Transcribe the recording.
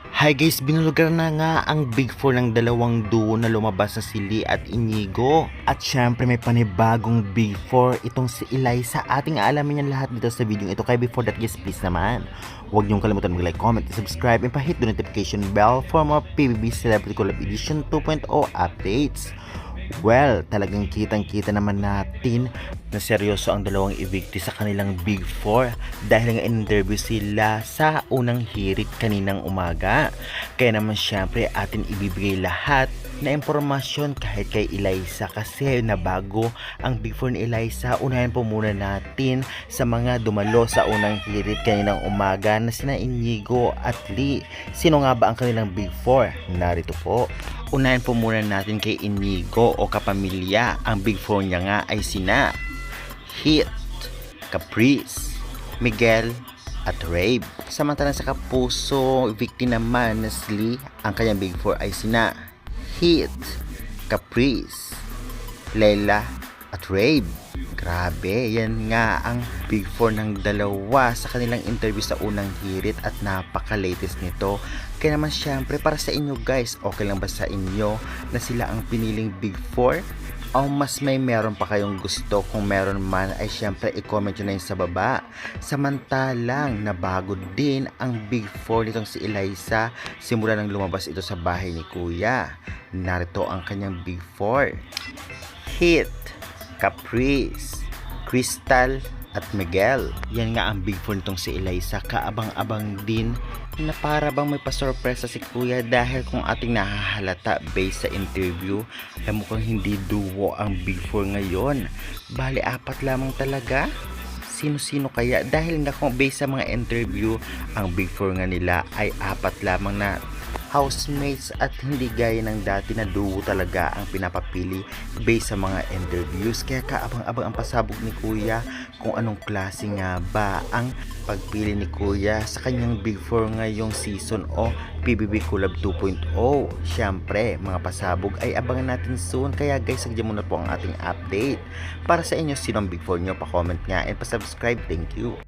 Hi guys, binulugan na nga ang Big Four ng dalawang duo na lumabas na si Lee at Inigo. At syempre may panibagong Big Four itong si Eliza. Ating aalamin yan lahat dito sa video ito. Kaya before that guys, please naman, huwag niyong kalimutan mag-like, comment, subscribe, and pa-hit the notification bell for more PBB Celebrity Collab Edition 2.0 updates. Well, talagang kitang-kita naman natin na seryoso ang dalawang evictee sa kanilang Big Four dahil nga in-interview sila sa unang hirit kaninang umaga. Kaya naman syempre atin ibibigay lahat na impormasyon kahit kay Eliza kasi na bago ang Big Four ni Eliza. Unahin po muna natin sa mga dumalo sa unang hirit kaninang umaga na sina Inigo at Lee. Sino nga ba ang kanilang Big Four? Narito po. Unahin po muna natin kay Inigo o kapamilya. Ang Big Four niya nga ay sina Hit, Caprice, Miguel at Rave. Samantalang sa kapuso victim naman na si Lee, ang kanyang Big Four ay sina Hit, Caprice, Layla at Rave. Grabe, yan nga ang Big Four ng dalawa sa kanilang interview sa unang hirit at napaka-latest nito. Kaya naman syempre para sa inyo guys, okay lang ba sa inyo na sila ang piniling Big Four? O mas may meron pa kayong gusto? Kung meron man ay syempre i-comment nyo na yun sa baba. Samantalang nabago din ang Big Four nitong si Eliza simula nang lumabas ito sa bahay ni Kuya. Narito ang kanyang Big Four: Hit, Caprice, Crystal at Miguel. Yan nga ang Big Four nitong si Eliza. Kaabang-abang din na para bang may pasorpresa si Kuya dahil kung ating nahahalata based sa interview ay mukhang hindi duo ang Big Four ngayon. Bali, apat lamang talaga. Sino-sino kaya? Dahil nga kung based sa mga interview, ang Big Four nga nila ay apat lamang na housemates at hindi gaya ng dati na duo talaga ang pinapapili based sa mga interviews. Kaya kaabang-abang ang pasabog ni Kuya kung anong klase nga ba ang pagpili ni Kuya sa kanyang Big Four ngayong season o PBB Collab 2.0. Syempre, mga pasabog ay abangan natin soon. Kaya guys, sagdiyan muna po ang ating update. Para sa inyo, sino ang Big Four nyo? Pa-comment nga and pa-subscribe. Thank you.